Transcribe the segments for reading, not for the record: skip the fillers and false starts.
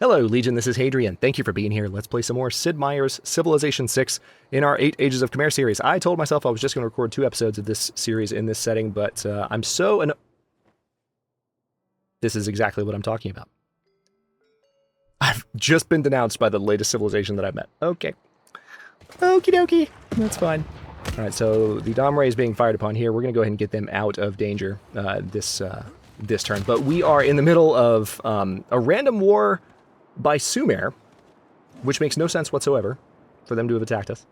Hello, Legion, this is Hadrian. Thank you for being here. Let's play some more Sid Meier's Civilization 6 in our 8 Ages of Khmer series. I told myself I was just going to record 2 episodes of this series in this setting, but I'm so... This is exactly what I'm talking about. I've just been denounced by the latest civilization that I've met. Okay. Okie dokie. That's fine. Alright, so the Dom Ray is being fired upon here. We're going to go ahead and get them out of danger this turn. But we are in the middle of a random war by Sumer, which makes no sense whatsoever for them to have attacked us.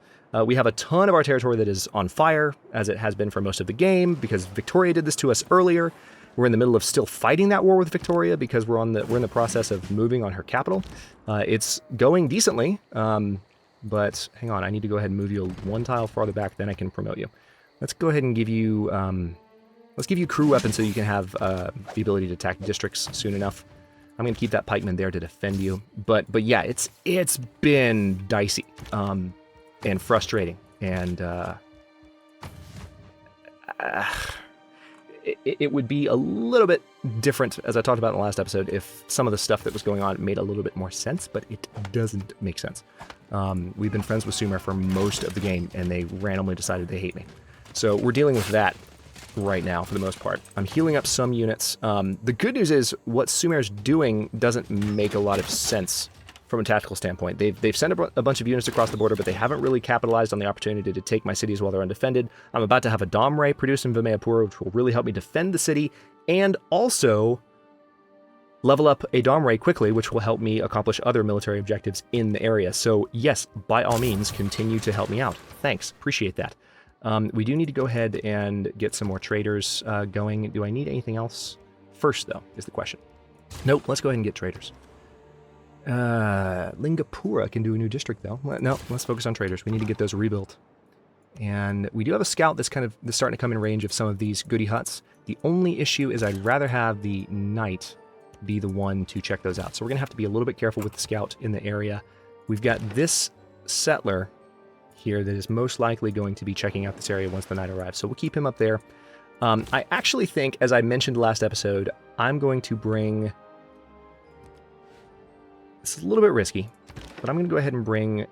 We have a ton of our territory that is on fire, as it has been for most of the game, because Victoria did this to us earlier. We're in the middle of still fighting that war with Victoria because we're in the process of moving on her capital. It's going decently, but hang on, I need to go ahead and move you 1 tile farther back, then I can promote you. Let's go ahead and give you let's give you crew weapons so you can have the ability to attack districts soon enough. I'm going to keep that pikeman there to defend you. But yeah, it's been dicey and frustrating. And it would be a little bit different, as I talked about in the last episode, if some of the stuff that was going on made a little bit more sense, but it doesn't make sense. We've been friends with Sumer for most of the game, and they randomly decided they hate me. So we're dealing with that right now for the most part. I'm healing up some units. The good news is what Sumer's doing doesn't make a lot of sense from a tactical standpoint. They've sent a bunch of units across the border, but they haven't really capitalized on the opportunity to take my cities while they're undefended. I'm about to have a Dom Ray produced in Vimayapura, which will really help me defend the city, and also level up a Dom Ray quickly, which will help me accomplish other military objectives in the area. So yes, by all means, continue to help me out. Thanks, appreciate that. We do need to go ahead and get some more traders going. Do I need anything else first, though, is the question. Nope, let's go ahead and get traders. Lingapura can do a new district, though. No, let's focus on traders. We need to get those rebuilt. And we do have a scout that's starting to come in range of some of these goody huts. The only issue is I'd rather have the knight be the one to check those out. So we're going to have to be a little bit careful with the scout in the area. We've got this settler here that is most likely going to be checking out this area once the knight arrives. So we'll keep him up there. I actually think, as I mentioned last episode, I'm going to bring... This is a little bit risky, but I'm going to go ahead and bring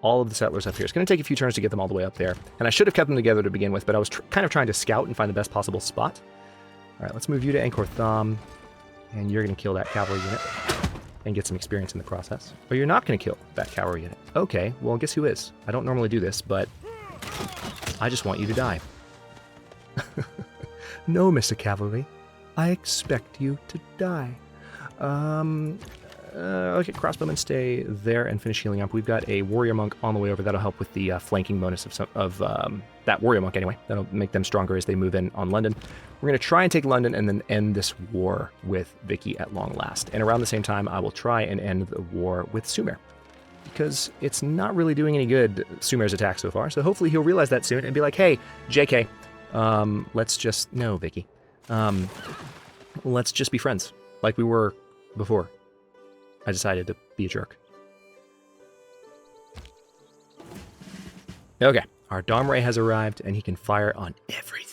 all of the settlers up here. It's going to take a few turns to get them all the way up there. And I should have kept them together to begin with, but I was kind of trying to scout and find the best possible spot. All right, let's move you to Angkor Thom, and you're going to kill that cavalry unit and get some experience in the process. Or you're not going to kill that cavalry unit. Okay, well, guess who is? I don't normally do this, but I just want you to die. No, Mr. Cavalry. I expect you to die. Okay, crossbowmen stay there and finish healing up. We've got a warrior monk on the way over. That'll help with the flanking bonus of that warrior monk anyway. That'll make them stronger as they move in on London. We're going to try and take London and then end this war with Vicky at long last. And around the same time, I will try and end the war with Sumer, because it's not really doing any good, Sumer's attack so far. So hopefully he'll realize that soon and be like, hey, JK, let's just... No, Vicky. Let's just be friends, like we were before I decided to be a jerk. Okay, our Dom Ray has arrived, and he can fire on everything.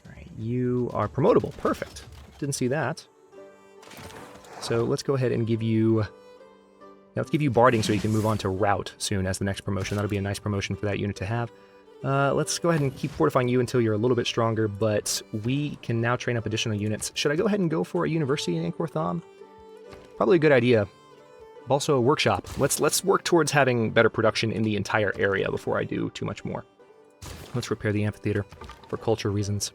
Alright, you are promotable. Perfect. Didn't see that. So let's go ahead and give you... let's give you Barding so you can move on to Rout soon as the next promotion. That'll be a nice promotion for that unit to have. Let's go ahead and keep fortifying you until you're a little bit stronger, but we can now train up additional units. Should I go ahead and go for a university in Angkor Thom? Probably a good idea. Also a workshop. Let's work towards having better production in the entire area before I do too much more. Let's repair the amphitheater for culture reasons.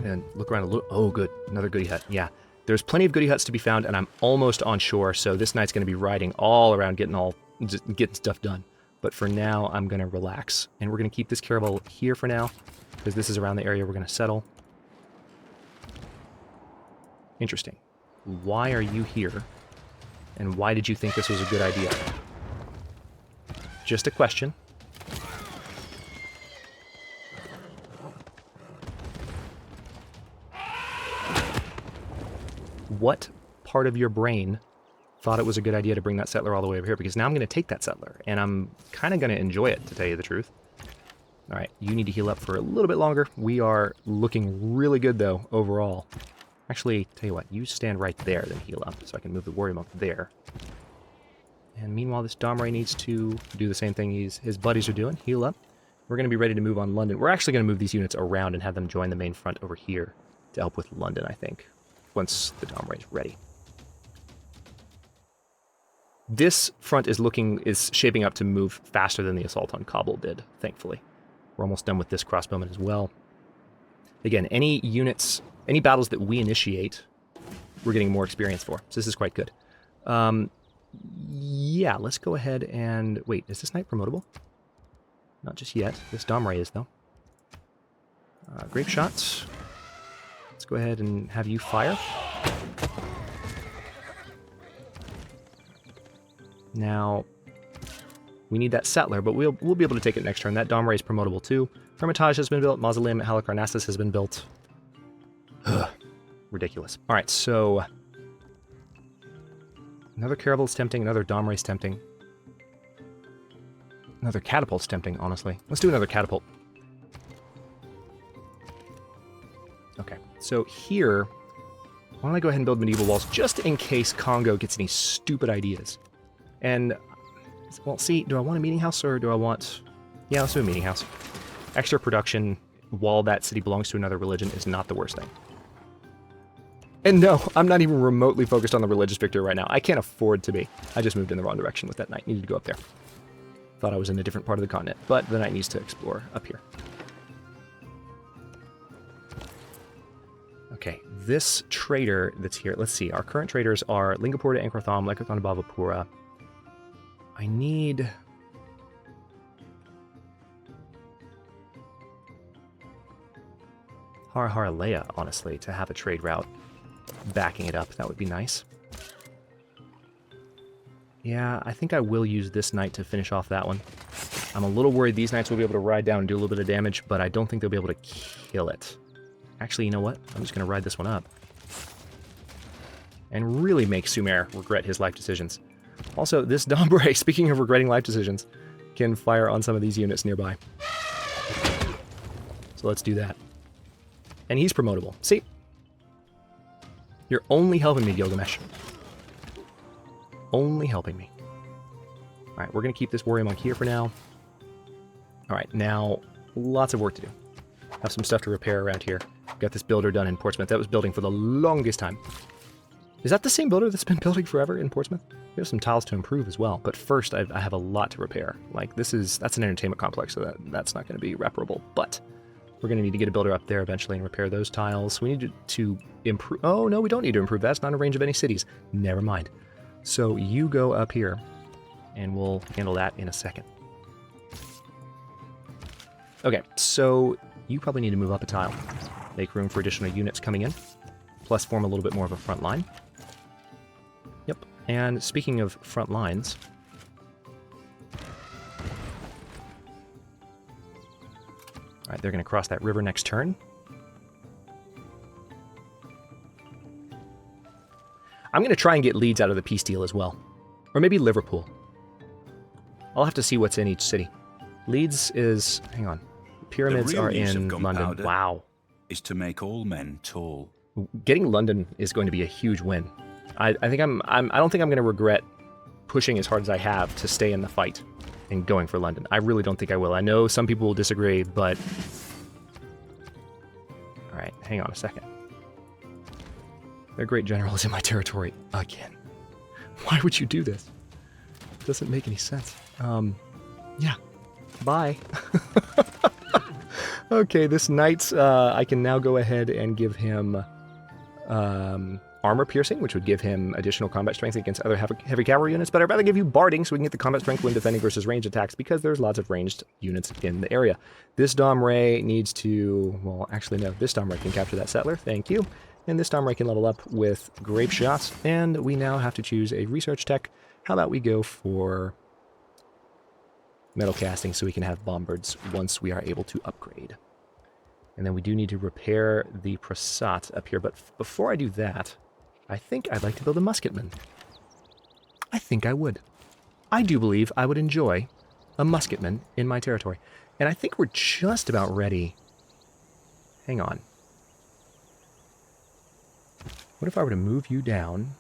And look around a little... Oh, good. Another goody hut. Yeah. There's plenty of goody huts to be found, and I'm almost on shore, so this knight's going to be riding all around getting stuff done. But for now, I'm going to relax. And we're going to keep this caravel here for now, because this is around the area we're going to settle. Interesting. Why are you here? And why did you think this was a good idea? Just a question. What part of your brain thought it was a good idea to bring that settler all the way over here, because now I'm going to take that settler, and I'm kind of going to enjoy it, to tell you the truth. All right, you need to heal up for a little bit longer. We are looking really good, though, overall. Actually, tell you what, you stand right there, then heal up, so I can move the warrior monk there. And meanwhile, this Domray needs to do the same thing his buddies are doing, heal up. We're going to be ready to move on London. We're actually going to move these units around and have them join the main front over here to help with London, I think, once the Domray is ready. This front is shaping up to move faster than the assault on Kabul did, thankfully. We're almost done with this crossbowman as well. Again, any units, any battles that we initiate, we're getting more experience for. So this is quite good. Yeah, let's go ahead and... Wait, is this knight promotable? Not just yet. This Domray is, though. Grape shots. Let's go ahead and have you fire. Now, we need that settler, but we'll be able to take it next turn. That Domray is promotable too. Hermitage has been built. Mausoleum at Halicarnassus has been built. Ugh, ridiculous. All right, so another Caravel's tempting. Another Domray's tempting. Another Catapult's tempting, honestly. Let's do another Catapult. Okay, so here, why don't I go ahead and build medieval walls just in case Congo gets any stupid ideas. And, well, see, do I want a meeting house or do I want... Yeah, let's do a meeting house. Extra production while that city belongs to another religion is not the worst thing. And no, I'm not even remotely focused on the religious victory right now. I can't afford to be. I just moved in the wrong direction with that knight. Needed to go up there. Thought I was in a different part of the continent, but the knight needs to explore up here. Okay, this trader that's here, let's see. Our current traders are Lingapura, Ankratham, Lekrathon, Bhavapura. I need... Haraleya, honestly, to have a trade route backing it up. That would be nice. Yeah, I think I will use this knight to finish off that one. I'm a little worried these knights will be able to ride down and do a little bit of damage, but I don't think they'll be able to kill it. Actually, you know what? I'm just going to ride this one up. And really make Sumer regret his life decisions. Also, this Domray, speaking of regretting life decisions, can fire on some of these units nearby. So let's do that. And he's promotable. See? You're only helping me, Gilgamesh. Only helping me. Alright, we're going to keep this warrior monk here for now. Alright, now, lots of work to do. Have some stuff to repair around here. Got this builder done in Portsmouth. That was building for the longest time. Is that the same builder that's been building forever in Portsmouth? We have some tiles to improve as well, but first I have a lot to repair. Like, that's an entertainment complex, so that's not going to be reparable, but we're going to need to get a builder up there eventually and repair those tiles. We need to improve... Oh, no, we don't need to improve. That's not a range of any cities. Never mind. So you go up here, and we'll handle that in a second. Okay, so you probably need to move up a tile. Make room for additional units coming in, plus form a little bit more of a front line. Yep, and speaking of front lines... Alright, they're going to cross that river next turn. I'm going to try and get Leeds out of the peace deal as well. Or maybe Liverpool. I'll have to see what's in each city. Leeds is... Hang on. Pyramids are in London. Wow. Is to make all men tall. Getting London is going to be a huge win. I don't think I'm going to regret pushing as hard as I have to stay in the fight and going for London. I really don't think I will. I know some people will disagree, but... Alright, hang on a second. Their great general is in my territory again. Why would you do this? It doesn't make any sense. Yeah. Bye. Okay, this knight's... I can now go ahead and give him armor piercing, which would give him additional combat strength against other heavy cavalry units, but I'd rather give you barding so we can get the combat strength when defending versus ranged attacks, because there's lots of ranged units in the area. This Domray needs to... Well, actually, no. This Domray can capture that settler. Thank you. And this Domray can level up with grape shots, and we now have to choose a research tech. How about we go for metal casting so we can have bombards once we are able to upgrade. And then we do need to repair the Prasat up here, but before I do that, I think I'd like to build a musketman. I think I would. I do believe I would enjoy a musketman in my territory. And I think we're just about ready. Hang on. What if I were to move you down?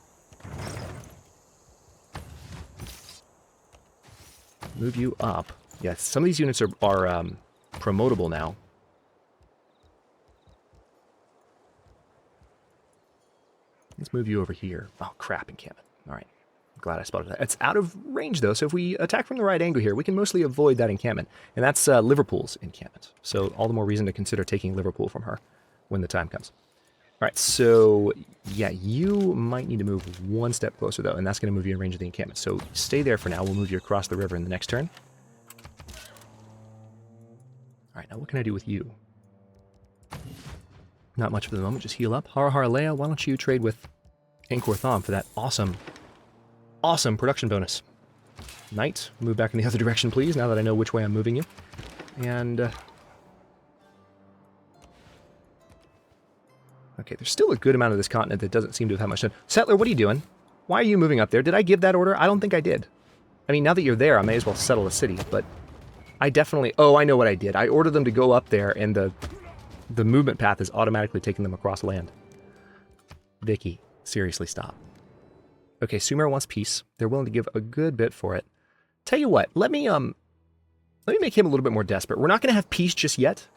Move you up. Yeah, some of these units are promotable now. Let's move you over here. Oh, crap, encampment. All right. I'm glad I spotted that. It's out of range, though, so if we attack from the right angle here, we can mostly avoid that encampment. And that's Liverpool's encampment. So all the more reason to consider taking Liverpool from her when the time comes. All right, so, yeah, you might need to move one step closer, though, and that's going to move you in range of the encampment. So stay there for now. We'll move you across the river in the next turn. All right, now what can I do with you? Not much for the moment, just heal up. Har Har Leia, why don't you trade with Angkor Thom for that awesome production bonus. Knight, move back in the other direction, please, now that I know which way I'm moving you. And, okay, there's still a good amount of this continent that doesn't seem to have had much done. Settler, what are you doing? Why are you moving up there? Did I give that order? I don't think I did. I mean, now that you're there, I may as well settle a city, but I definitely... Oh, I know what I did. I ordered them to go up there, and the movement path is automatically taking them across land. Vicky, seriously, stop. Okay, Sumer wants peace. They're willing to give a good bit for it. Tell you what, let me make him a little bit more desperate. We're not going to have peace just yet,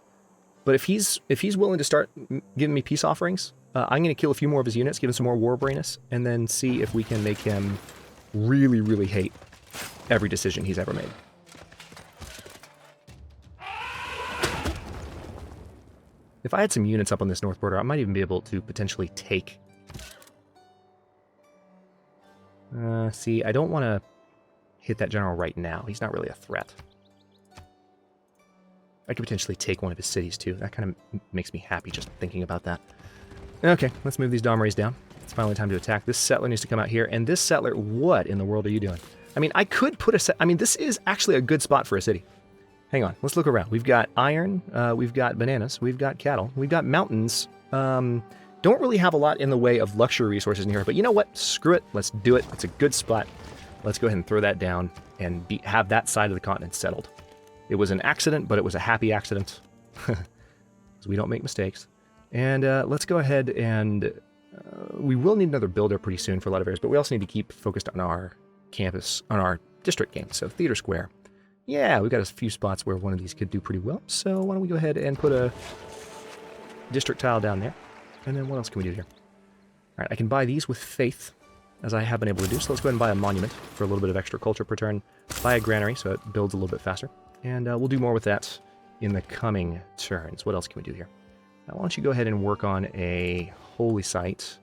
but if he's willing to start giving me peace offerings, I'm going to kill a few more of his units, give him some more war brainess, and then see if we can make him really, really hate every decision he's ever made. If I had some units up on this north border, I might even be able to potentially take... see, I don't want to hit that general right now. He's not really a threat. I could potentially take one of his cities, too. That kind of makes me happy just thinking about that. Okay, let's move these Domrays down. It's finally time to attack. This settler needs to come out here. And this settler, what in the world are you doing? I mean, I could put a... I mean, this is actually a good spot for a city. Hang on, let's look around. We've got iron, we've got bananas, we've got cattle, we've got mountains. Don't really have a lot in the way of luxury resources in here, but you know what? Screw it. Let's do it. It's a good spot. Let's go ahead and throw that down and have that side of the continent settled. It was an accident, but it was a happy accident. Because we don't make mistakes. And let's go ahead and... we will need another builder pretty soon for a lot of areas, but we also need to keep focused on our campus, on our district game. So Theater Square. Yeah, we've got a few spots where one of these could do pretty well. So why don't we go ahead and put a district tile down there. And then what else can we do here? All right, I can buy these with faith, as I have been able to do. So let's go ahead and buy a monument for a little bit of extra culture per turn. Buy a granary so it builds a little bit faster. And we'll do more with that in the coming turns. What else can we do here? Now, why don't you go ahead and work on a holy site.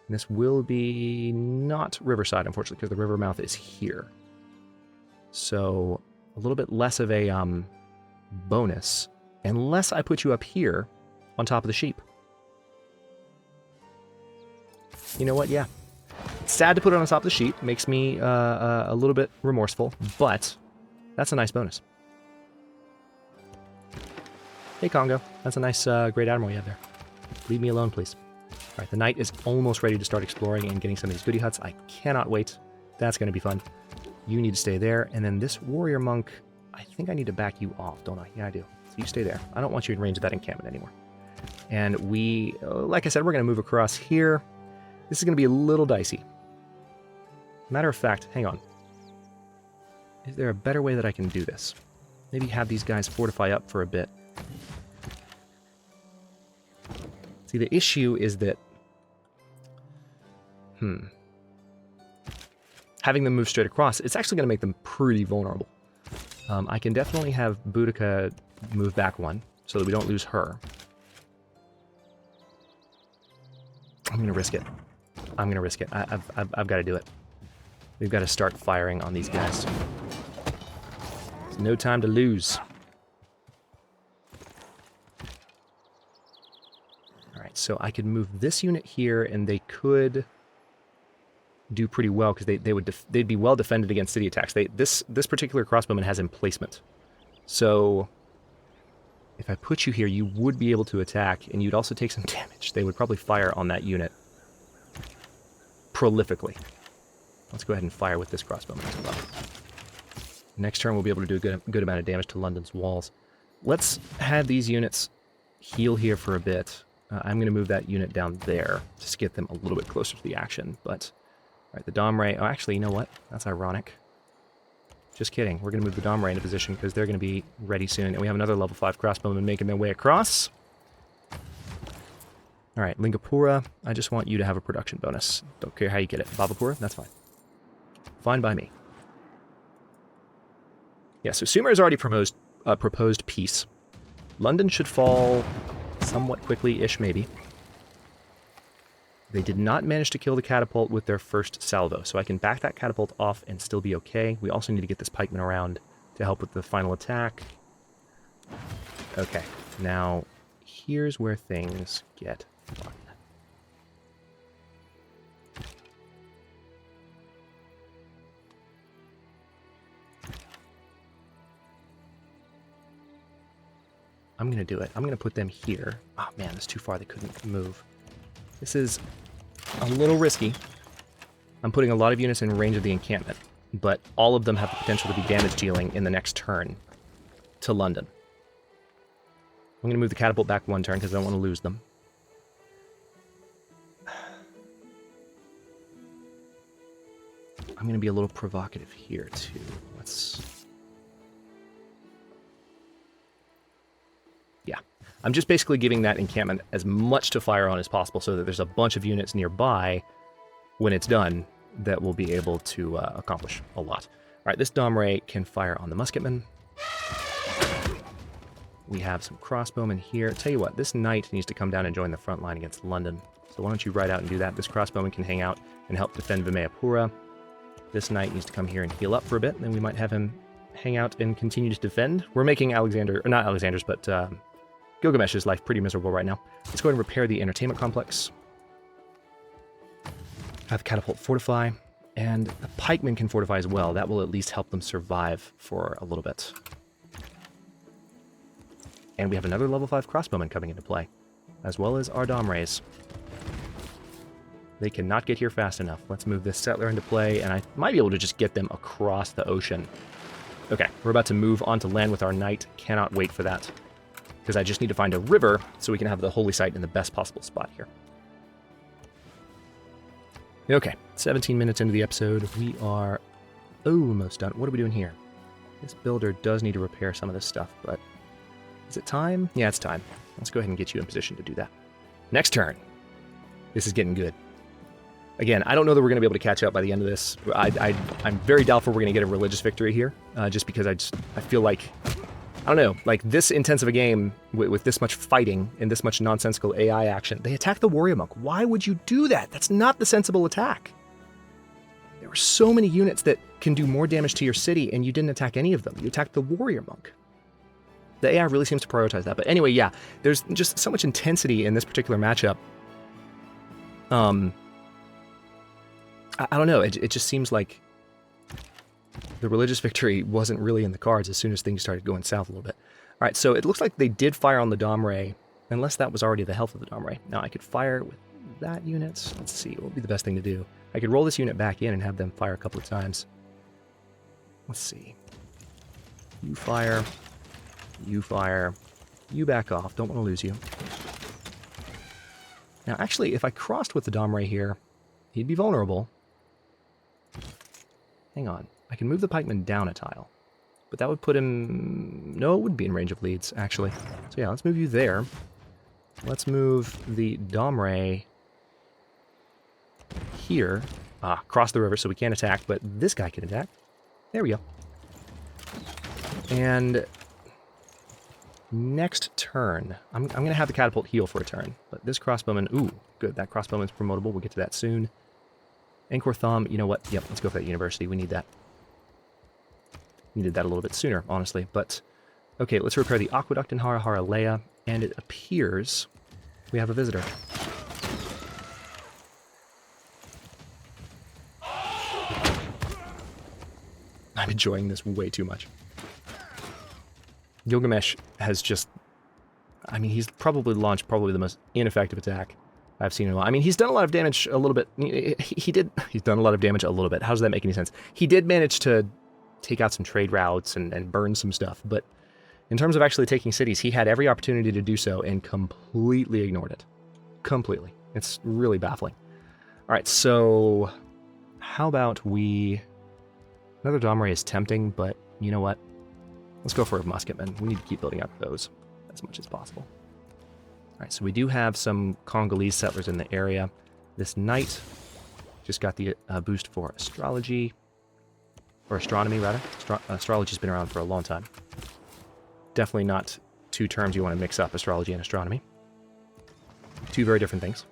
And this will be not Riverside, unfortunately, because the river mouth is here. So a little bit less of a bonus, unless I put you up here on top of the sheep. You know what? Yeah. It's sad to put it on top of the sheep. Makes me a little bit remorseful, but that's a nice bonus. Hey, Congo. That's a nice Great Admiral you have there. Leave me alone, please. All right, the knight is almost ready to start exploring and getting some of these goody huts. I cannot wait. That's going to be fun. You need to stay there. And then this warrior monk, I think I need to back you off, don't I? Yeah, I do. So you stay there. I don't want you in range of that encampment anymore. And we, like I said, we're going to move across here. This is going to be a little dicey. Matter of fact, hang on. Is there a better way that I can do this? Maybe have these guys fortify up for a bit. See, the issue is that... having them move straight across, it's actually going to make them pretty vulnerable. I can definitely have Boudica move back one, so that we don't lose her. I'm going to risk it. I'm going to risk it. I've got to do it. We've got to start firing on these guys. There's no time to lose. Alright, so I could move this unit here, and they could do pretty well, because they'd be well defended against city attacks. This particular crossbowman has emplacement. So if I put you here, you would be able to attack, and you'd also take some damage. They would probably fire on that unit prolifically. Let's go ahead and fire with this crossbowman as well. Next turn, we'll be able to do a good amount of damage to London's walls. Let's have these units heal here for a bit. I'm going to move that unit down there just to get them a little bit closer to the action. But, all right, the Dom Ray... Oh, actually, you know what? That's ironic. Just kidding. We're going to move the Dom Ray into position because they're going to be ready soon. And we have another level 5 crossbowman making their way across. All right, Lingapura, I just want you to have a production bonus. Don't care how you get it. Babapura, that's fine. Fine by me. Yeah, so Sumer has already proposed peace. London should fall somewhat quickly-ish, maybe. They did not manage to kill the catapult with their first salvo, so I can back that catapult off and still be okay. We also need to get this pikeman around to help with the final attack. Okay, now here's where things get fun. I'm going to do it. I'm going to put them here. Oh man, that's too far. They couldn't move. This is a little risky. I'm putting a lot of units in range of the encampment, but all of them have the potential to be damage dealing in the next turn to London. I'm going to move the catapult back one turn because I don't want to lose them. I'm going to be a little provocative here too. Yeah, I'm just basically giving that encampment as much to fire on as possible so that there's a bunch of units nearby when it's done that will be able to accomplish a lot. All right, this Dom Ray can fire on the musketman. We have some crossbowmen here. Tell you what, this knight needs to come down and join the front line against London. So why don't you ride out and do that? This crossbowman can hang out and help defend Vimayapura. This knight needs to come here and heal up for a bit, and then we might have him hang out and continue to defend. We're making Alexander, or not Alexander's, but Gilgamesh's life pretty miserable right now. Let's go ahead and repair the entertainment complex. Have catapult fortify, and the pikemen can fortify as well. That will at least help them survive for a little bit. And we have another level 5 crossbowman coming into play, as well as our Dom Rays. They cannot get here fast enough. Let's move this settler into play, and I might be able to just get them across the ocean. Okay, we're about to move onto land with our knight. Cannot wait for that, because I just need to find a river so we can have the holy site in the best possible spot here. Okay, 17 minutes into the episode. We are almost done. What are we doing here? This builder does need to repair some of this stuff, but is it time? Yeah, it's time. Let's go ahead and get you in position to do that. Next turn. This is getting good. Again, I don't know that we're going to be able to catch up by the end of this. I'm very doubtful we're going to get a religious victory here, just because I feel like, I don't know, like this intense of a game with this much fighting and this much nonsensical AI action. They attack the warrior monk. Why would you do that? That's not the sensible attack. There were so many units that can do more damage to your city, and you didn't attack any of them. You attacked the warrior monk. The AI really seems to prioritize that. But anyway, yeah, there's just so much intensity in this particular matchup. I don't know. It just seems like the religious victory wasn't really in the cards as soon as things started going south a little bit. All right, so it looks like they did fire on the Dom Ray, unless that was already the health of the Dom Ray. Now, I could fire with that unit. Let's see. What would be the best thing to do? I could roll this unit back in and have them fire a couple of times. Let's see. You fire. You fire. You back off. Don't want to lose you. Now, actually, if I crossed with the Dom Ray here, he'd be vulnerable. Hang on. I can move the pikeman down a tile. But that would put him... No, it wouldn't be in range of leads, actually. So yeah, let's move you there. Let's move the Dom Ray here. Cross the river so we can't attack, but this guy can attack. There we go. And next turn, I'm going to have the catapult heal for a turn. But this crossbowman... Ooh, good. That crossbowman's promotable. We'll get to that soon. Angkor Thom, you know what? Yep, let's go for that university. We need that. Needed that a little bit sooner, honestly. But, okay, let's repair the aqueduct in Hara-Hara-Leia, and it appears we have a visitor. I'm enjoying this way too much. Gilgamesh has just... I mean, he's probably launched the most ineffective attack I've seen in a while. I mean, he's done a lot of damage a little bit. He's done a lot of damage a little bit. How does that make any sense? He did manage to take out some trade routes and burn some stuff, but in terms of actually taking cities, he had every opportunity to do so and completely ignored it. Completely. It's really baffling. All right, so how about we... Another Domray is tempting, but you know what? Let's go for a musketman. We need to keep building up those as much as possible. All right, so we do have some Congolese settlers in the area. This knight just got the boost for astrology, or astronomy, rather. Astrology's been around for a long time. Definitely not two terms you want to mix up, astrology and astronomy. Two very different things.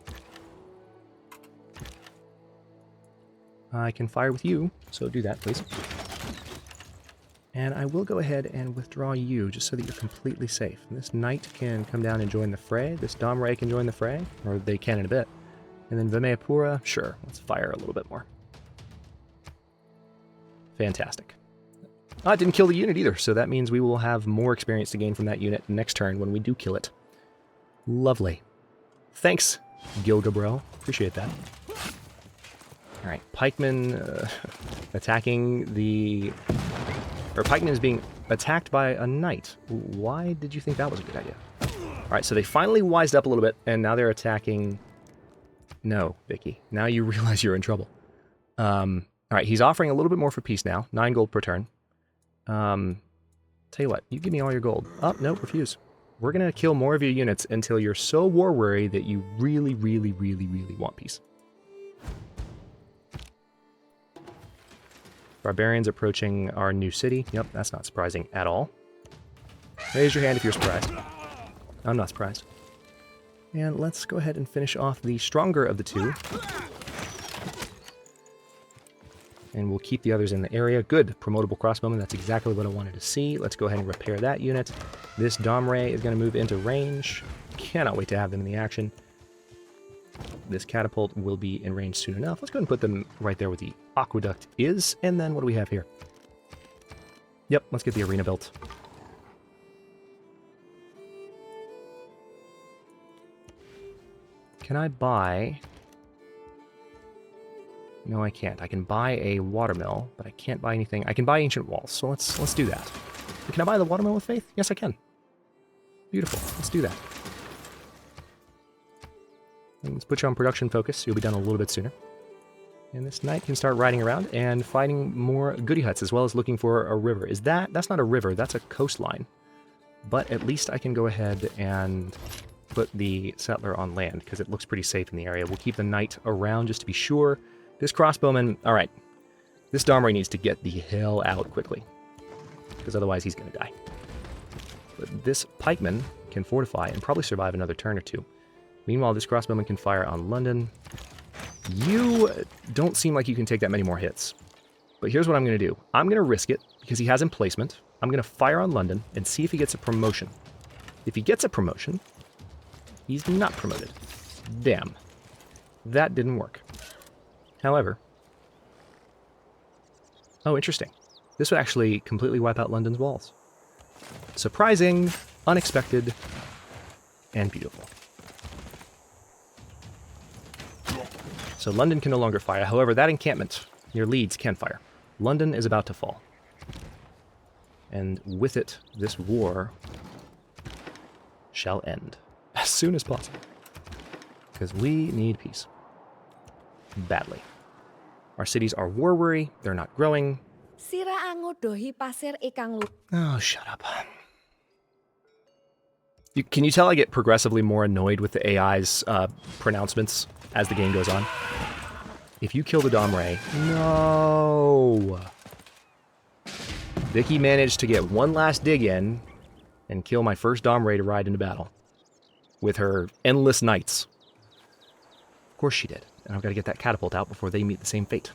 I can fire with you, so do that, please. And I will go ahead and withdraw you, just so that you're completely safe. And this knight can come down and join the fray. This Domray can join the fray, or they can in a bit. And then Vimayapura, sure, let's fire a little bit more. Fantastic. Oh, it didn't kill the unit either, so that means we will have more experience to gain from that unit next turn when we do kill it. Lovely. Thanks, Gilgabrel. Appreciate that. All right, pikemen attacking the... Or pikeman is being attacked by a knight. Why did you think that was a good idea? All right, so they finally wised up a little bit, and now they're attacking... No, Vicky. Now you realize you're in trouble. All right, he's offering a little bit more for peace now. 9 gold per turn. Tell you what, you give me all your gold. Oh, no, refuse. We're going to kill more of your units until you're so war-weary that you really, really, really, really want peace. Barbarians approaching our new city. Yep, that's not surprising at all. Raise your hand if you're surprised. I'm not surprised. And let's go ahead and finish off the stronger of the two. And we'll keep the others in the area. Good, promotable crossbowman. That's exactly what I wanted to see. Let's go ahead and repair that unit. This Domray is going to move into range. Cannot wait to have them in the action. This catapult will be in range soon enough. Let's go ahead and put them right there where the aqueduct is. And then what do we have here? Yep, let's get the arena built. Can I buy... No, I can't. I can buy a watermill, but I can't buy anything. I can buy ancient walls, so let's do that. Can I buy the watermill with faith? Yes, I can. Beautiful. Let's do that. And let's put you on production focus. You'll be done a little bit sooner. And this knight can start riding around and fighting more goody huts, as well as looking for a river. That's not a river, that's a coastline. But at least I can go ahead and put the settler on land, because it looks pretty safe in the area. We'll keep the knight around just to be sure. This crossbowman, all right, this Domray needs to get the hell out quickly, because otherwise he's going to die. But this pikeman can fortify and probably survive another turn or two. Meanwhile, this crossbowman can fire on London. You don't seem like you can take that many more hits. But here's what I'm going to do. I'm going to risk it, because he has emplacement. I'm going to fire on London and see if he gets a promotion. If he gets a promotion, he's not promoted. Damn. That didn't work. However... Oh, interesting. This would actually completely wipe out London's walls. Surprising, unexpected, and beautiful. So London can no longer fire. However, that encampment near Leeds can fire. London is about to fall. And with it, this war shall end as soon as possible. Because we need peace. Badly. Our cities are war-weary. They're not growing. Oh, shut up. Can you tell I get progressively more annoyed with the AI's pronouncements as the game goes on? If you kill the Domray... No! Vicky managed to get one last dig in and kill my first Domray to ride into battle. With her endless knights. Of course she did. And I've got to get that catapult out before they meet the same fate.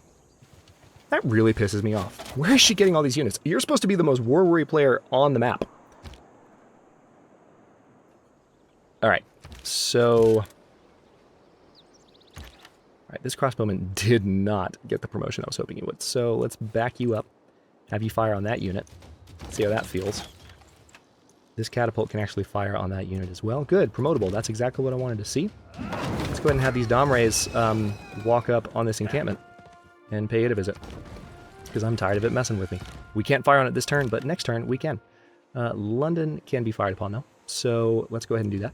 That really pisses me off. Where is she getting all these units? You're supposed to be the most war-weary player on the map. Alright, so... Alright, this crossbowman did not get the promotion I was hoping he would. So let's back you up. Have you fire on that unit. See how that feels. This catapult can actually fire on that unit as well. Good, promotable. That's exactly what I wanted to see. Let's let's go ahead and have these Domrays walk up on this encampment and pay it a visit. Because I'm tired of it messing with me. We can't fire on it this turn, but next turn we can. London can be fired upon, though. So let's go ahead and do that.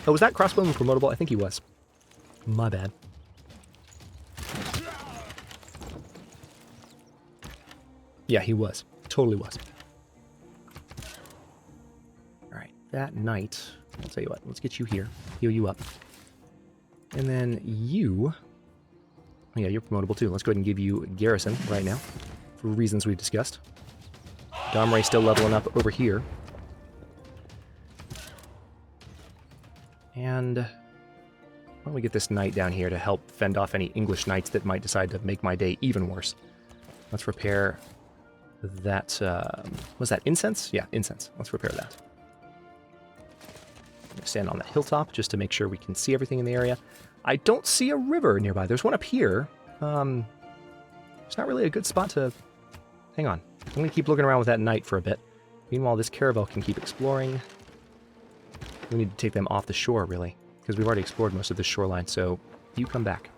Oh, was that crossbowman promotable? I think he was. My bad. Yeah, he was. Totally was. Alright, that knight. I'll tell you what, let's get you here. Heal you up. And then you... Oh yeah, you're promotable too. Let's go ahead and give you garrison right now. For reasons we've discussed. Domray still leveling up over here. And... why don't we get this knight down here to help fend off any English knights that might decide to make my day even worse. Let's repair that, was that incense? Yeah, incense. Let's repair that. I'm gonna stand on that hilltop just to make sure we can see everything in the area. I don't see a river nearby. There's one up here. It's not really a good spot to... Hang on. I'm gonna keep looking around with that knight for a bit. Meanwhile, this caravel can keep exploring. We need to take them off the shore, really, because we've already explored most of this shoreline, so you come back.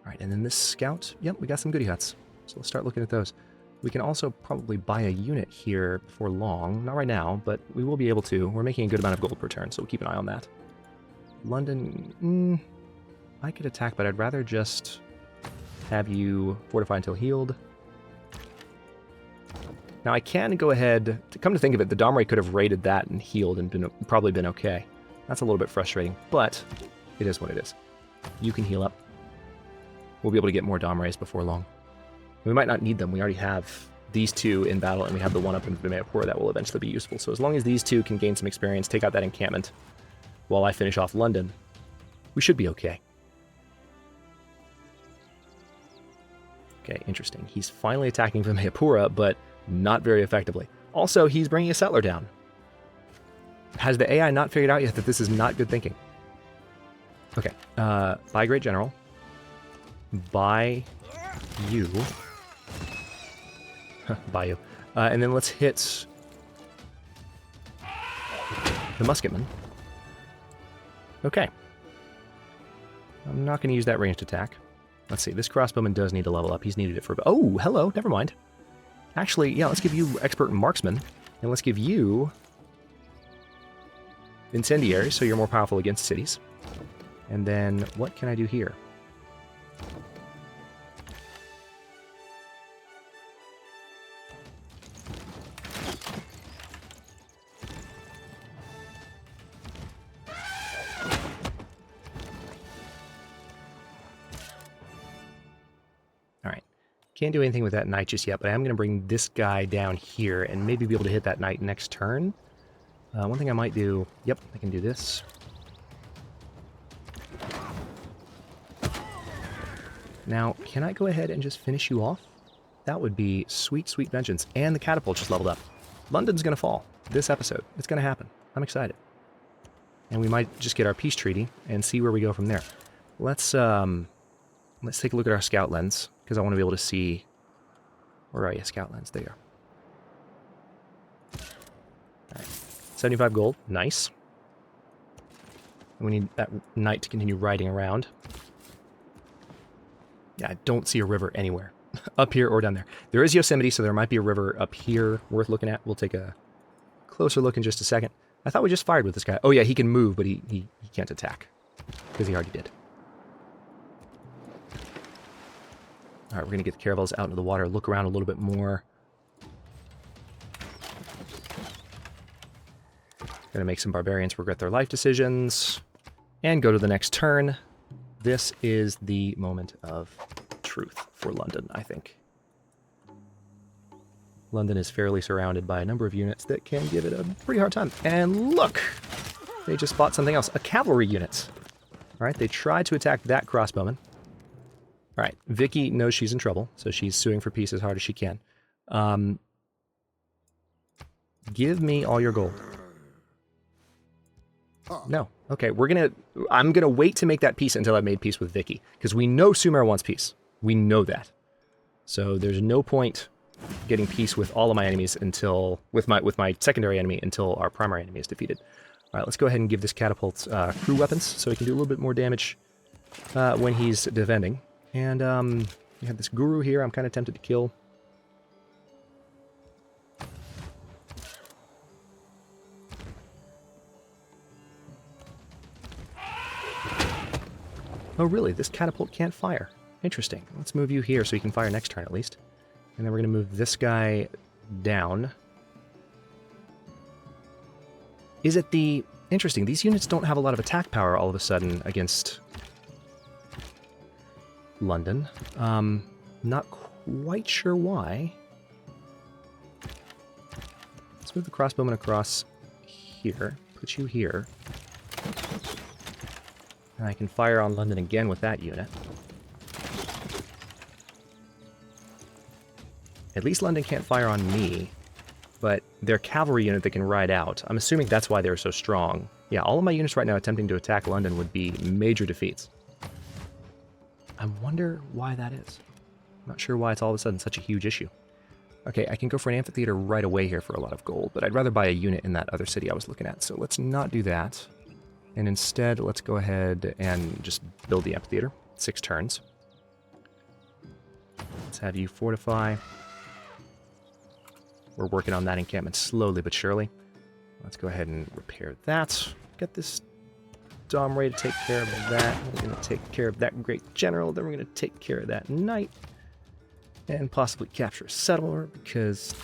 Alright, and then this scout. Yep, we got some goodie huts. So let's start looking at those. We can also probably buy a unit here before long. Not right now, but we will be able to. We're making a good amount of gold per turn, so we'll keep an eye on that. London... I could attack, but I'd rather just have you fortify until healed. Now, I can go ahead... Come to think of it, the Domray could have raided that and healed and probably been okay. That's a little bit frustrating, but it is what it is. You can heal up. We'll be able to get more Domrays before long. We might not need them. We already have these two in battle, and we have the one up in Mayapur that will eventually be useful. So as long as these two can gain some experience, take out that encampment, while I finish off London, we should be okay. Okay, interesting. He's finally attacking from Mayapura, but not very effectively. Also, he's bringing a settler down. Has the AI not figured out yet that this is not good thinking? Okay, buy Great General. Buy you. Buy you. And then let's hit the musketman. Okay. I'm not going to use that ranged attack. Let's see, this crossbowman does need to level up. He's needed it for... Oh, hello, never mind. Actually, yeah, let's give you expert marksman, and let's give you incendiary, so you're more powerful against cities. And then, what can I do here? Can't do anything with that knight just yet, but I am going to bring this guy down here and maybe be able to hit that knight next turn. One thing I might do... Yep, I can do this. Now, can I go ahead and just finish you off? That would be sweet, sweet vengeance. And the catapult just leveled up. London's going to fall this episode. It's going to happen. I'm excited. And we might just get our peace treaty and see where we go from there. Let's take a look at our scout lens, because I want to be able to see... Where are you? Scout lens. There you are. Alright. 75 gold. Nice. And we need that knight to continue riding around. Yeah, I don't see a river anywhere. Up here or down there. There is Yosemite, so there might be a river up here worth looking at. We'll take a closer look in just a second. I thought we just fired with this guy. Oh yeah, he can move, but he can't attack. Because he already did. Alright, we're going to get the caravels out into the water, look around a little bit more. Going to make some barbarians regret their life decisions. And go to the next turn. This is the moment of truth for London, I think. London is fairly surrounded by a number of units that can give it a pretty hard time. And look! They just bought something else. A cavalry unit. Alright, they tried to attack that crossbowman. Alright, Vicky knows she's in trouble, so she's suing for peace as hard as she can. Give me all your gold. No. Okay, I'm gonna wait to make that peace until I've made peace with Vicky, because we know Sumer wants peace. We know that. So there's no point getting peace with all of my enemies until... with my secondary enemy until our primary enemy is defeated. Alright, let's go ahead and give this catapult crew weapons so he can do a little bit more damage when he's defending. And we have this guru here I'm kind of tempted to kill. Oh really, this catapult can't fire. Interesting. Let's move you here so you can fire next turn at least. And then we're going to move this guy down. Is it the... Interesting, these units don't have a lot of attack power all of a sudden against London. Not quite sure why. Let's move the crossbowman across here. Put you here. And I can fire on London again with that unit. At least London can't fire on me, but their cavalry unit that can ride out. I'm assuming that's why they're so strong. Yeah, all of my units right now attempting to attack London would be major defeats. I wonder why that is. I'm not sure why it's all of a sudden such a huge issue. Okay, I can go for an amphitheater right away here for a lot of gold, but I'd rather buy a unit in that other city I was looking at, so let's not do that. And instead, let's go ahead and just build the amphitheater. 6 turns. Let's have you fortify. We're working on that encampment slowly but surely. Let's go ahead and repair that. Get this Domray to take care of that. We're going to take care of that Great General. Then we're going to take care of that Knight. And possibly capture a settler because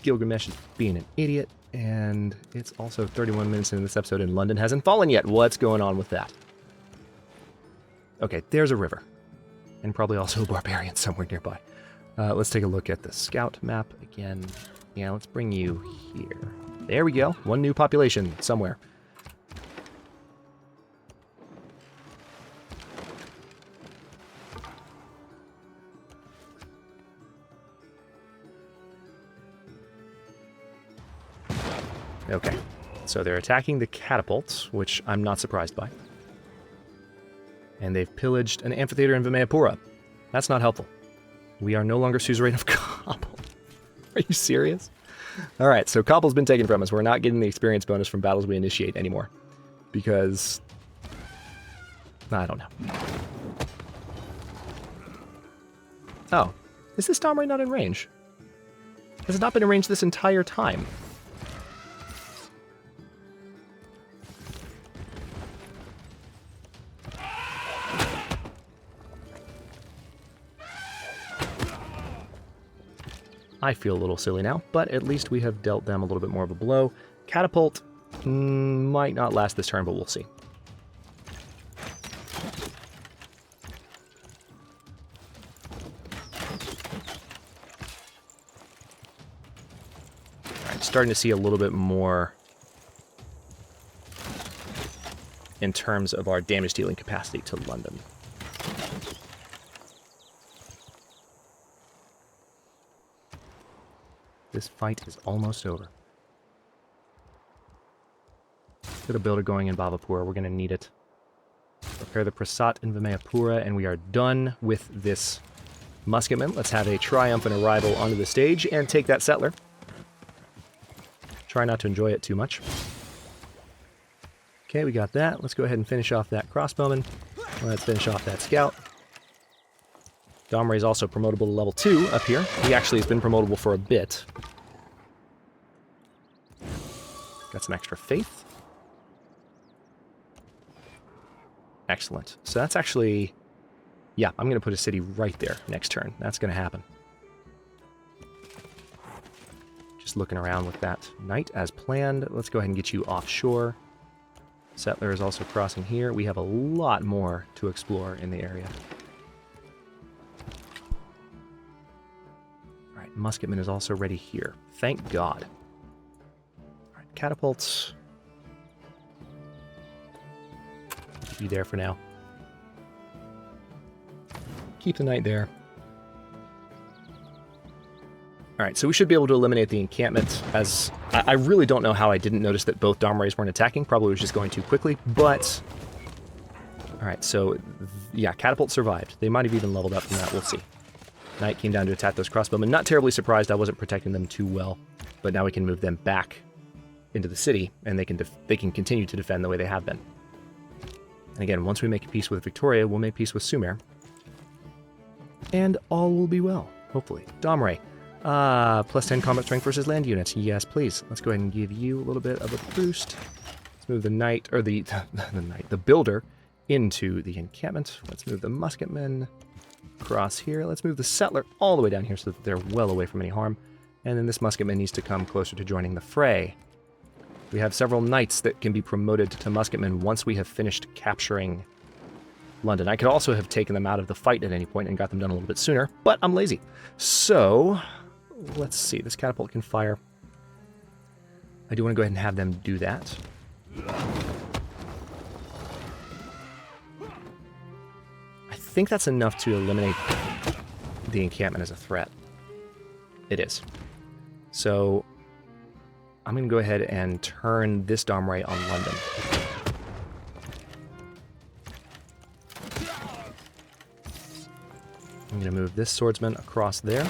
Gilgamesh is being an idiot. And it's also 31 minutes into this episode and London hasn't fallen yet. What's going on with that? Okay, there's a river. And probably also a barbarian somewhere nearby. Let's take a look at the scout map again. Yeah, let's bring you here. There we go. One new population somewhere. Okay, so they're attacking the catapults, which I'm not surprised by. And they've pillaged an amphitheater in Vimayapura. That's not helpful. We are no longer suzerain of Kabul. Are you serious? Alright, so Kabul's been taken from us. We're not getting the experience bonus from battles we initiate anymore. Because... I don't know. Oh. Is this Domray not in range? Has it not been in range this entire time? I feel a little silly now, but at least we have dealt them a little bit more of a blow. Catapult might not last this turn, but we'll see. Alright, starting to see a little bit more in terms of our damage dealing capacity to London. This fight is almost over. Get a builder going in Bhavapur. We're going to need it. Prepare the Prasat in Vimayapura, and we are done with this musketman. Let's have a triumphant arrival onto the stage and take that settler. Try not to enjoy it too much. Okay, we got that. Let's go ahead and finish off that crossbowman. Let's finish off that scout. Domray is also promotable to level 2 up here. He actually has been promotable for a bit. Got some extra faith. Excellent. So that's actually... Yeah, I'm going to put a city right there next turn. That's going to happen. Just looking around with that knight as planned. Let's go ahead and get you offshore. Settler is also crossing here. We have a lot more to explore in the area. Alright, musketman is also ready here. Thank God. Alright, catapults. Be there for now. Keep the knight there. Alright, so we should be able to eliminate the encampment, as I really don't know how I didn't notice that both Domrays weren't attacking. Probably was just going too quickly, but... Alright, so, yeah, catapult survived. They might have even leveled up from that, we'll see. Knight came down to attack those crossbowmen. Not terribly surprised I wasn't protecting them too well, but now we can move them back into the city, and they can continue to defend the way they have been. And again, once we make peace with Victoria, we'll make peace with Sumer. And all will be well, hopefully. Domray. Plus 10 combat strength versus land units. Yes, please. Let's go ahead and give you a little bit of a boost. Let's move the knight, or the builder into the encampment. Let's move the musketmen across here. Let's move the settler all the way down here so that they're well away from any harm. And then this musketman needs to come closer to joining the fray. We have several knights that can be promoted to musketmen once we have finished capturing London. I could also have taken them out of the fight at any point and got them done a little bit sooner, but I'm lazy. So, let's see. This catapult can fire. I do want to go ahead and have them do that. I think that's enough to eliminate the encampment as a threat. It is. So, I'm going to go ahead and turn this Domray on London. I'm going to move this swordsman across there.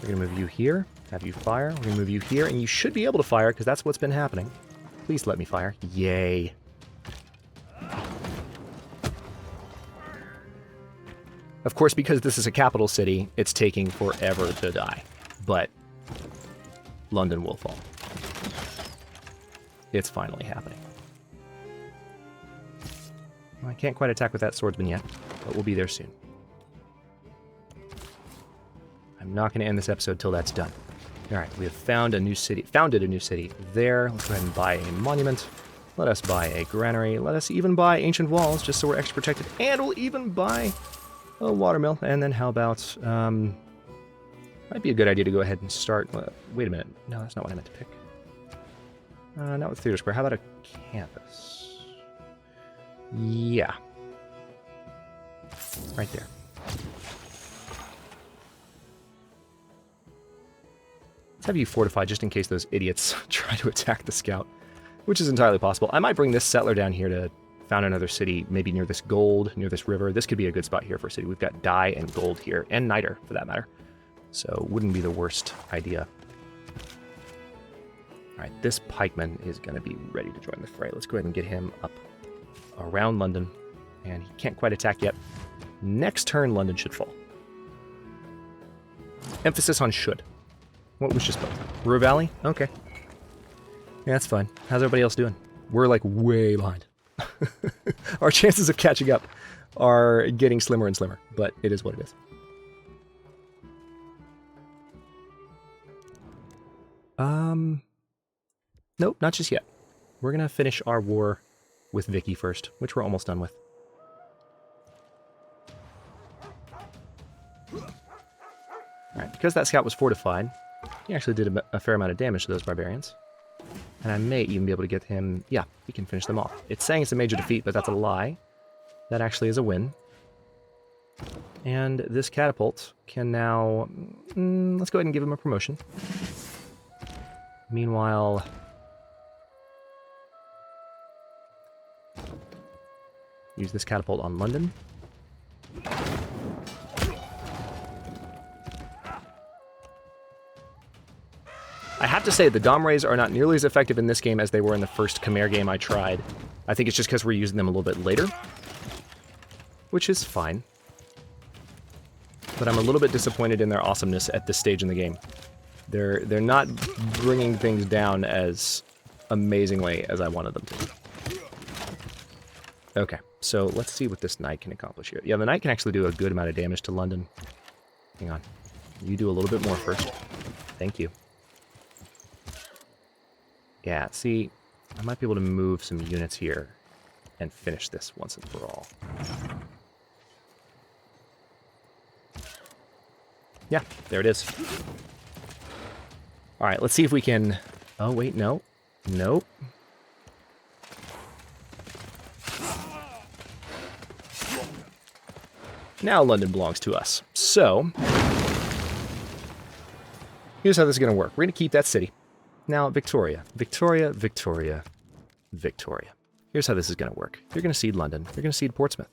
We're going to move you here, have you fire. We're going to move you here, and you should be able to fire, because that's what's been happening. Please let me fire. Yay. Of course, because this is a capital city, it's taking forever to die. But London will fall. It's finally happening. Well, I can't quite attack with that swordsman yet, but we'll be there soon. I'm not going to end this episode till that's done. Alright, we have founded a new city there. Let's go ahead and buy a monument. Let us buy a granary. Let us even buy ancient walls, just so we're extra protected. And we'll even buy a watermill. And then how about... might be a good idea to go ahead and start... wait a minute. No, that's not what I meant to pick. Not with Theater Square. How about a campus? Yeah. Right there. Let's have you fortified just in case those idiots try to attack the scout, which is entirely possible. I might bring this settler down here to found another city, maybe near this gold, near this river. This could be a good spot here for a city. We've got dye and gold here, and niter, for that matter. So, wouldn't be the worst idea. Alright, this pikeman is going to be ready to join the fray. Let's go ahead and get him up around London. And he can't quite attack yet. Next turn, London should fall. Emphasis on should. What was just built? Ruhr Valley? Okay. Yeah, that's fine. How's everybody else doing? We're, like, way behind. Our chances of catching up are getting slimmer and slimmer, but it is what it is. Nope, not just yet. We're gonna finish our war with Vicky first, which we're almost done with. Alright, because that scout was fortified, he actually did a fair amount of damage to those barbarians. And I may even be able to get him... Yeah, he can finish them off. It's saying it's a major defeat, but that's a lie. That actually is a win. And this catapult can now... let's go ahead and give him a promotion. Meanwhile... use this catapult on London. I have to say, the Domrays are not nearly as effective in this game as they were in the first Khmer game I tried. I think it's just because we're using them a little bit later. Which is fine. But I'm a little bit disappointed in their awesomeness at this stage in the game. They're not bringing things down as amazingly as I wanted them to. Okay, so let's see what this knight can accomplish here. Yeah, the knight can actually do a good amount of damage to London. Hang on. You do a little bit more first. Thank you. Yeah, see, I might be able to move some units here and finish this once and for all. Yeah, there it is. Alright, let's see if we can... Oh, wait, no. Nope. Now London belongs to us. So, here's how this is going to work. We're going to keep that city. Now, Victoria. Victoria, Victoria, Victoria. Here's how this is going to work. You're going to cede London. You're going to cede Portsmouth.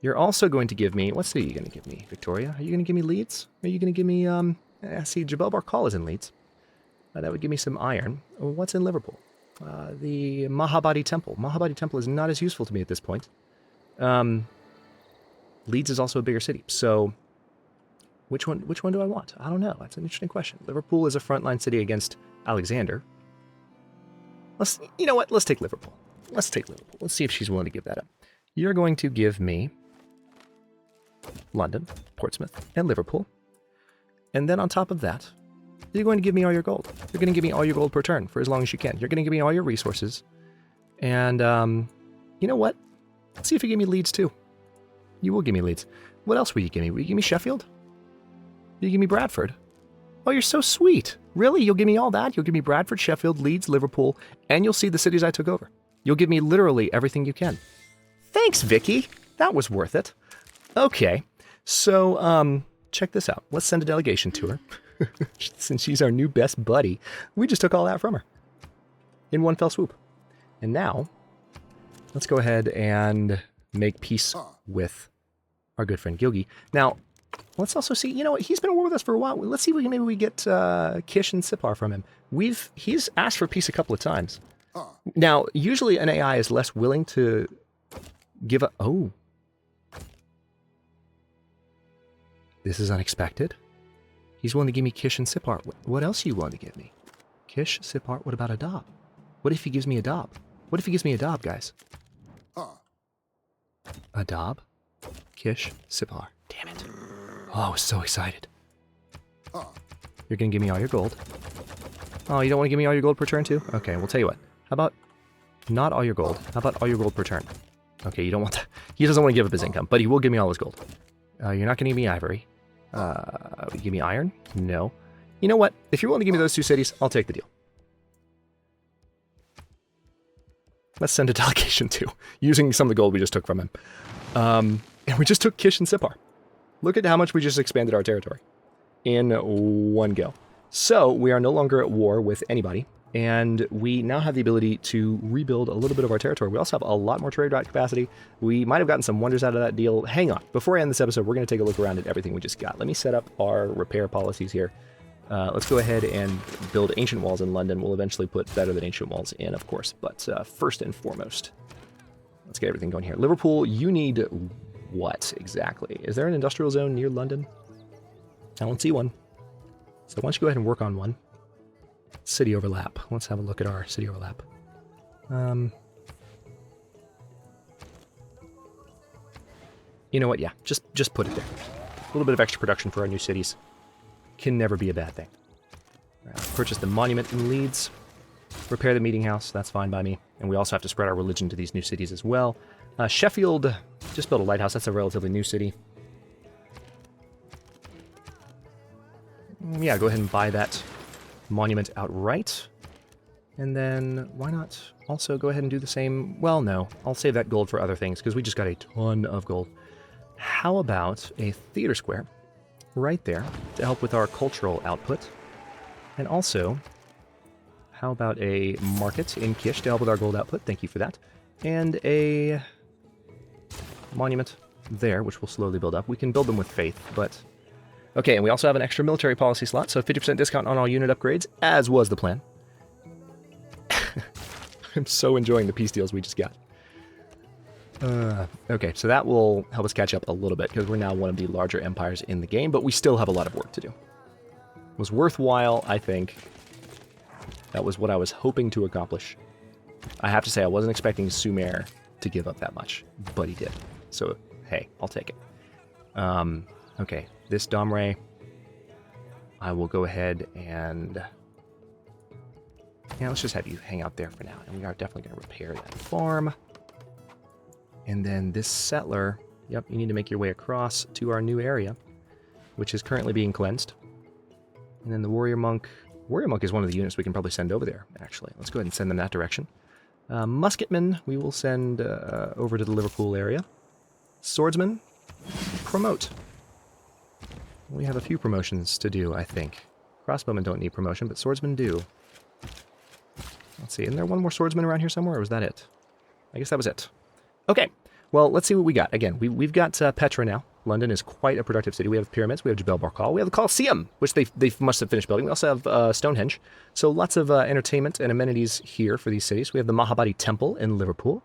You're also going to give me... What city are you going to give me, Victoria? Are you going to give me Leeds? Are you going to give me... see, Jebel Barkal is in Leeds. That would give me some iron. What's in Liverpool? The Mahabodhi Temple. Mahabodhi Temple is not as useful to me at this point. Leeds is also a bigger city. So which one do I want? I don't know. That's an interesting question. Liverpool is a frontline city against Alexander. You know what? Let's take Liverpool. Let's take Liverpool. Let's see if she's willing to give that up. You're going to give me London, Portsmouth, and Liverpool. And then on top of that, you're going to give me all your gold. You're going to give me all your gold per turn for as long as you can. You're going to give me all your resources. And you know what? Let's see if you give me Leeds too. You will give me Leeds. What else will you give me? Will you give me Sheffield? Will you give me Bradford? Oh, you're so sweet. Really? You'll give me all that? You'll give me Bradford, Sheffield, Leeds, Liverpool, and you'll see the cities I took over. You'll give me literally everything you can. Thanks, Vicky. That was worth it. Okay. So, check this out. Let's send a delegation to her. Since she's our new best buddy, we just took all that from her in one fell swoop. And now, let's go ahead and make peace with our good friend Gilgi. Now, let's also see, you know what, he's been at war with us for a while. Let's see if maybe we get Kish and Sipar from him. He's asked for peace a couple of times. Now, usually an AI is less willing to give up. Oh. This is unexpected. He's willing to give me Kish and Sipar. What else are you willing to give me? Kish, Sipar, what about Adab? What if he gives me Adab? What if he gives me Adab, guys? Adab, Kish, Sipar. Damn it. Oh, I was so excited. You're going to give me all your gold. Oh, you don't want to give me all your gold per turn too? Okay, we'll tell you what. How about not all your gold? How about all your gold per turn? Okay, you don't want that. He doesn't want to give up his income, but he will give me all his gold. You're not going to give me ivory. Give me iron? No. You know what? If you're willing to give me those two cities, I'll take the deal. Let's send a delegation too, using some of the gold we just took from him. And we just took Kish and Sipar. Look at how much we just expanded our territory in one go. So we are no longer at war with anybody, and we now have the ability to rebuild a little bit of our territory. We also have a lot more trade route capacity. We might have gotten some wonders out of that deal. Hang on. Before I end this episode, we're going to take a look around at everything we just got. Let me set up our repair policies here. Let's go ahead and build ancient walls in London. We'll eventually put better than ancient walls in, of course. But first and foremost, let's get everything going here. Liverpool, you need what exactly? Is there an industrial zone near London? I don't see one. So why don't you go ahead and work on one? City overlap. Let's have a look at our city overlap. You know what? Yeah, just put it there. A little bit of extra production for our new cities can never be a bad thing. Purchase the monument in Leeds. Repair the meeting house. That's fine by me. And we also have to spread our religion to these new cities as well. Sheffield, just build a lighthouse. That's a relatively new city. Yeah, go ahead and buy that monument outright. And then why not also go ahead and do the same? Well, no, I'll save that gold for other things because we just got a ton of gold. How about a theater square right there to help with our cultural output? And also, how about a market in Kish to help with our gold output? Thank you for that. And a monument there, which will slowly build up. We can build them with faith, but... Okay, and we also have an extra military policy slot, so 50% discount on all unit upgrades, as was the plan. I'm so enjoying the peace deals we just got. Okay, so that will help us catch up a little bit, because we're now one of the larger empires in the game, but we still have a lot of work to do. It was worthwhile, I think. That was what I was hoping to accomplish. I have to say, I wasn't expecting Sumer to give up that much, but he did. So, hey, I'll take it. Okay, this Domre, I will go ahead and... Yeah, let's just have you hang out there for now. And we are definitely going to repair that farm. And then this settler, yep, you need to make your way across to our new area, which is currently being cleansed. And then the Warrior Monk is one of the units we can probably send over there, actually. Let's go ahead and send them that direction. Musketmen, we will send over to the Liverpool area. Swordsman, promote. We have a few promotions to do, I think. Crossbowmen don't need promotion, but swordsmen do. Let's see, isn't there one more swordsman around here somewhere, or was that it? I guess that was it. Okay, well, let's see what we got. Again, we've got Petra now. London is quite a productive city. We have pyramids, we have Jebel Barkal, we have the Colosseum, which they must have finished building. We also have Stonehenge. So lots of entertainment and amenities here for these cities. We have the Mahabodhi Temple in Liverpool.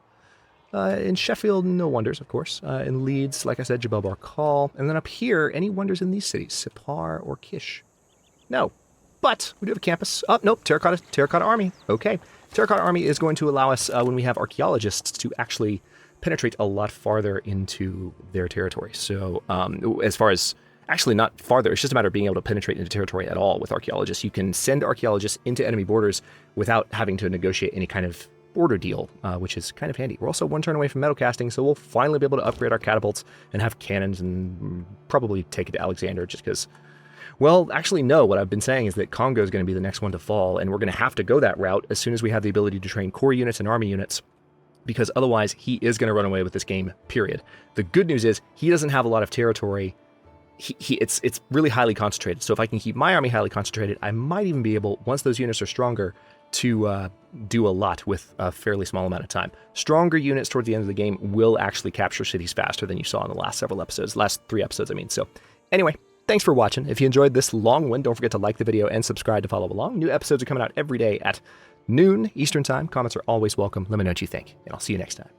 In Sheffield, no wonders, of course. In Leeds, like I said, Jebel Barkal. And then up here, any wonders in these cities? Sipar or Kish? No. But we do have a campus. Oh, nope, Terracotta Army. Okay. Terracotta Army is going to allow us, when we have archaeologists, to actually penetrate a lot farther into their territory. So as far as, actually not farther, it's just a matter of being able to penetrate into territory at all with archaeologists. You can send archaeologists into enemy borders without having to negotiate any kind of border deal, which is kind of handy. We're also one turn away from metal casting, so we'll finally be able to upgrade our catapults and have cannons and probably take it to Alexander just because, well, actually no, what I've been saying is that Congo is going to be the next one to fall, and we're going to have to go that route as soon as we have the ability to train core units and army units, because otherwise he is going to run away with this game, period. The good news is he doesn't have a lot of territory. It's really highly concentrated. So if I can keep my army highly concentrated, I might even be able, once those units are stronger, to do a lot with a fairly small amount of time. Stronger units towards the end of the game will actually capture cities faster than you saw in the last several episodes, last 3 episodes, I mean. So anyway, thanks for watching. If you enjoyed this long one, don't forget to like the video and subscribe to follow along. New episodes are coming out every day at noon Eastern Time. Comments are always welcome. Let me know what you think, and I'll see you next time.